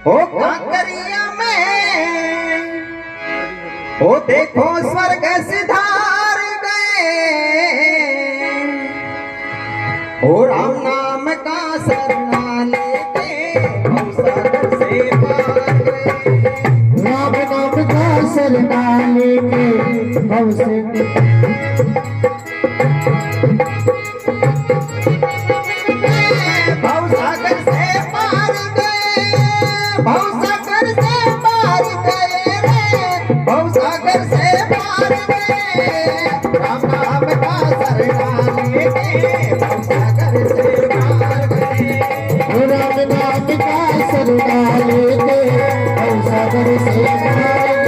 ओ कांकरिया में ओ देखो स्वर्ग सिधार गए, ओ राम नाम का सरना लेके भवसागर से पार गए। राम नाम का सरना लेके भवसागर से पार गए, भवसागर से पार गए रे, भवसागर से पार गए। राम नाम का सरना लेके भवसागर से पार गए। राम नाम का सरना लेके भवसागर से पार गए।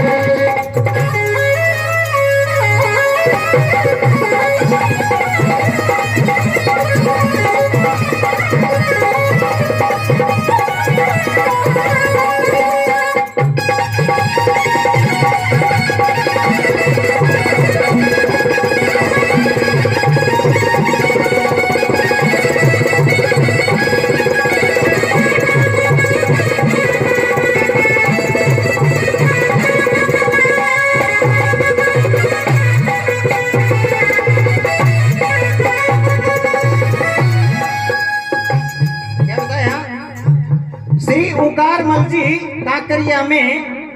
श्री ओंकार मल जी कांकरिया में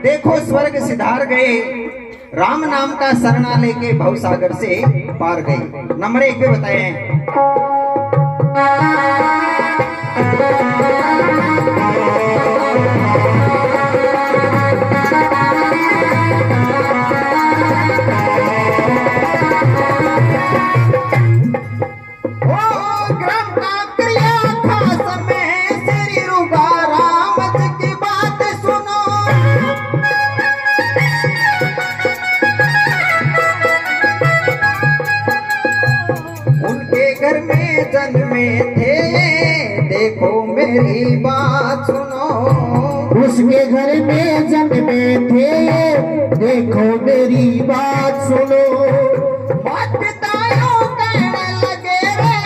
देखो स्वर्ग सिधार गए, राम नाम का सरना लेके भवसागर से पार गए। नंबर 1 पे बताए हैं। घर में जन्मे थे, देखो मेरी बात सुनो। उसके घर में जन्मे थे, देखो मेरी बात सुनो। मात पिताओं कहने लगे रे,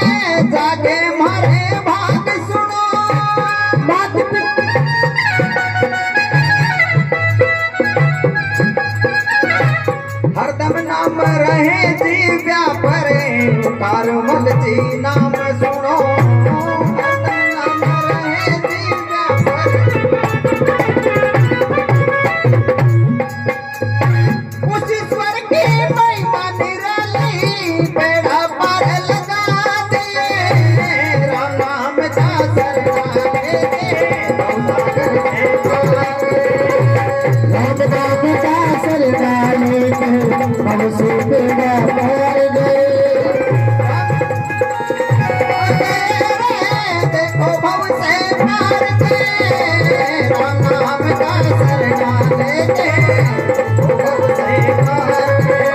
जागे मारे भाग सुनो। मात हरदम नाम रहे जी व्यापरे, कारमल जी नाम सुनो। हरदम नाम रहे जी व्यापरे, उस ईश्वर की महिमा निराली, बेड़ा पार लगा दिए। राम नाम का सरना लेके भवसागर से पार गए। राम नाम का सरना लेके भव से बेड़ा पार गए। देखो भव से पार गए, राम नाम का सरना लेके भव से पार गए।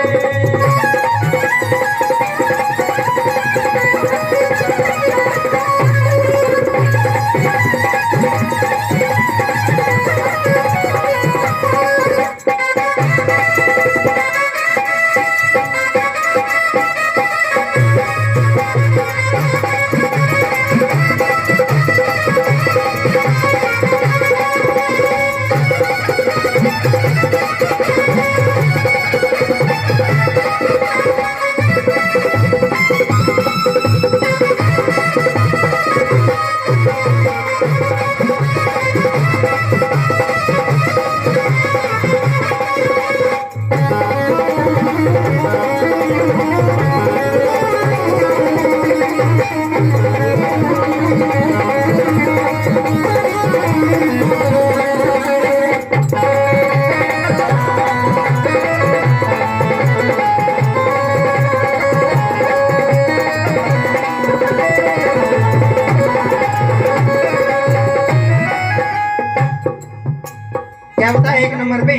क्या बता 1 नंबर पे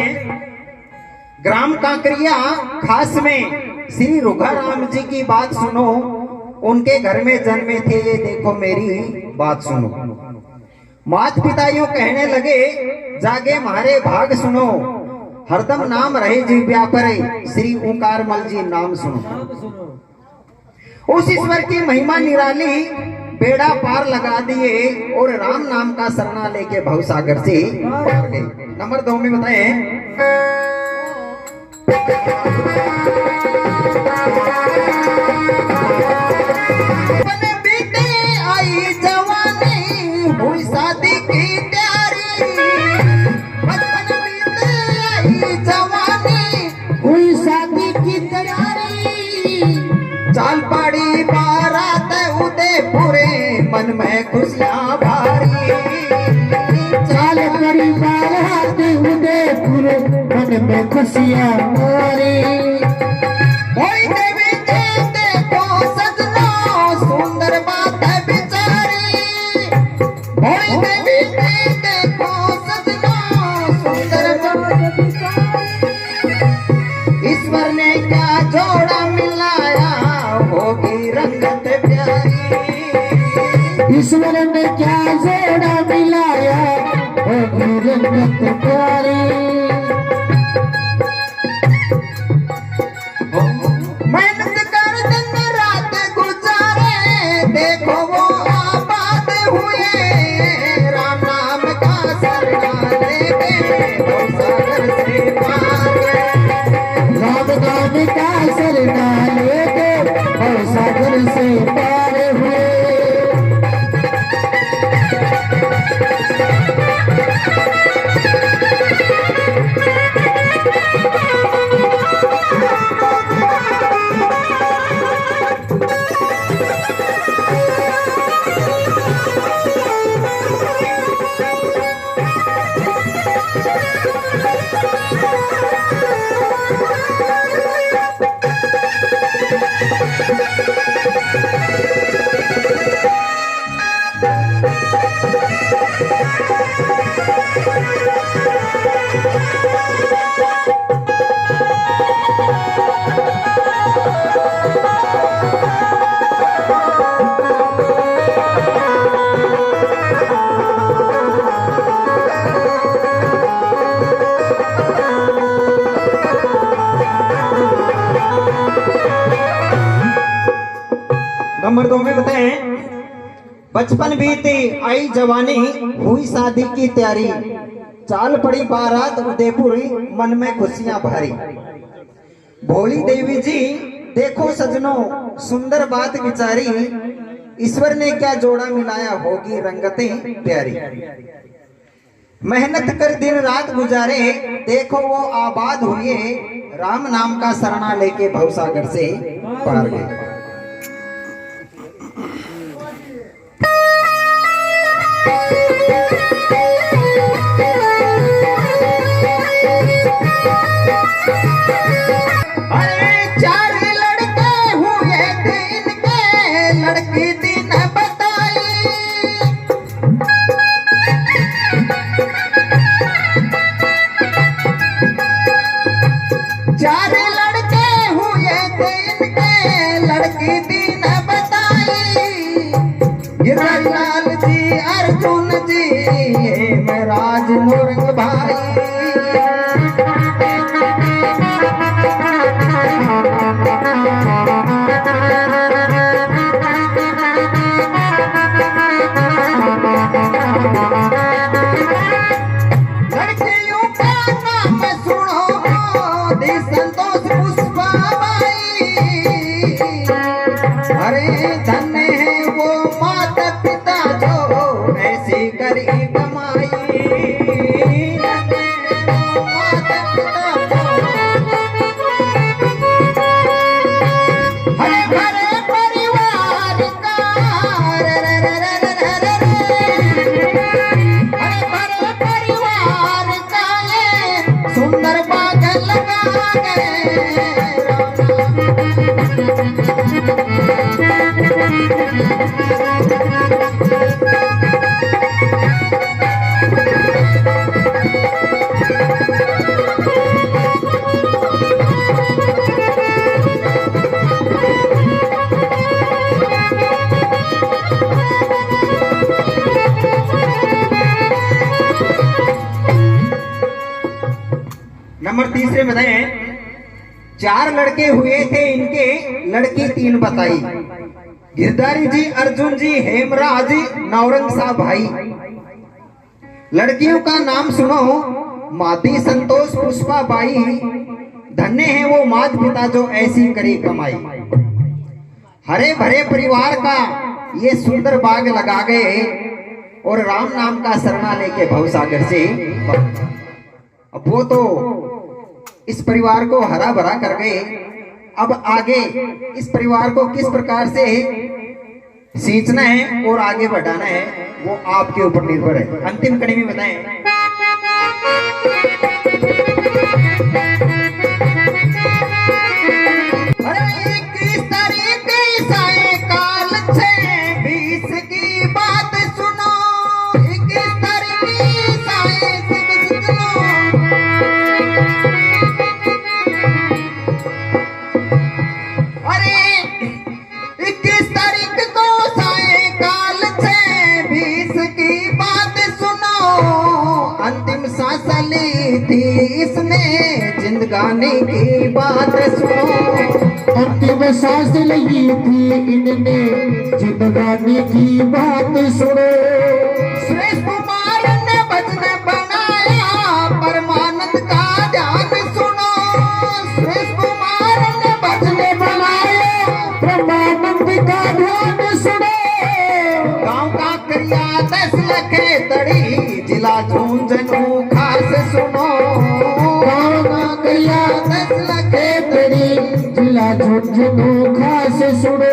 ग्राम कांकरिया खास में श्री रुघाराम जी की बात सुनो। उनके घर में जन्मे थे, ये देखो मेरी बात सुनो। मात पिता यूं कहने लगे, जागे मारे भाग सुनो। हरदम नाम रहे जी व्यापरे, श्री ओंकार मल जी नाम सुनो। उस ईश्वर की महिमा निराली, बेड़ा पार लगा दिए और राम नाम का शरणा लेके भवसागर से पार गए। नंबर 2 में बताएं, बीते आई जवानी हुई शादी की तैयारी, बचपन बीते आई जवानी हुई शादी की तैयारी, चाल पड़ी बारात उदयपुरे मन में खुशियां भारी, चाल पड़ी बारात उदयपुर मन में खुशियां भारी। भोई देवी जी देखो सजना सुंदर बात है बिचारी, भोई देवी जी देखो सजना सुंदर बात है बिचारी, ईश्वर ने क्या जोड़ा मिलाया होगी रंगत प्यारी, ईश्वर ने क्या जोड़ा मिलाया होगी रंगत प्यारी। मेहनत कर दिन रात गुजारे देखो वो आबाद हुए, राम नाम का शरणा लेके भवसागर से पार गए, राम नाम का शरणा लेके भवसागर से पार हुए। नंबर 2 में बताएं, बचपन बीती आई जवानी हुई शादी की तैयारी, चाल पड़ी बारात उदयपुर मन में खुशियां भरी, भोली देवी जी देखो सजनों सुंदर बात विचारी, ईश्वर ने क्या जोड़ा मिलाया होगी रंगतें प्यारी, मेहनत कर दिन रात गुजारे देखो वो आबाद हुए, राम नाम का शरणा लेके भवसागर से पार गए। अरे 4 लड़के हुए दिन के लड़की दिन बताई, 4 लड़के हुए दिन के लड़की दिन बताई, गिरिलाल जी अर्जुन जी महाराज मोरंग भाई, लड़कियों का नाम सुनो दी संतोष पुष्पाबाई, अरे धन्य है वो माता पिता जो ऐसी करी कमाई, धन्य है वो माता पिता हरे भरे परिवार का रे रे रे रे रे रे रे, हरे भरे परिवार का ये सुंदर बाग लगा गए, नंबर 3 बताएं, 4 लड़के हुए थे इनके लड़की 3 बताई, गिरधारी जी, अर्जुन जी, हेमराज, नौरंग साहब भाई। लड़कियों का नाम सुनो, माती, संतोष, पुष्पा बाई। धन्य है वो माता पिता जो ऐसी करी कमाई। हरे भरे परिवार का ये सुंदर बाग लगा गए और राम नाम का शरणा लेके भवसागर से। अब वो तो इस परिवार को हरा भरा कर गए। अब आगे इस परिवार को किस प्रकार से सींचना है और आगे बढ़ाना है वो आपके ऊपर निर्भर है। अंतिम कड़ी में बताएं। अरे किस तरीके से काल से 20 की बात सुनो, किस तरीके से सुनो। अरे 21 तारीख को सायकाल से 20 की बात सुनो। अंतिम सांस ली थी इसने, जिंदगानी की बात सुनो। अंतिम सांस ली थी इनने, जिंदगानी की बात सुनो। सुरेश कुमार ने भजन बनाया, परमानंद का ध्यान सुनो। सुरेश कुमार ने भजन बनाया, परमानंद का ध्यान सुनो। गांव का करिया 10 लखे तड़ी, जिला झुंझुनू खास सुनो। गाँव का करिया 10 लखे तड़ी, जिला झुंझुनू खास सुनो।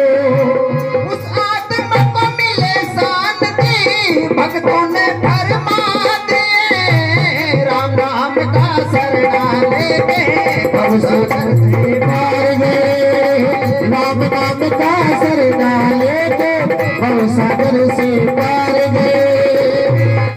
उस आत्मा को मिले शांति, भक्तों ने फरमा दिए। राम राम का शरणा लेके भवसागर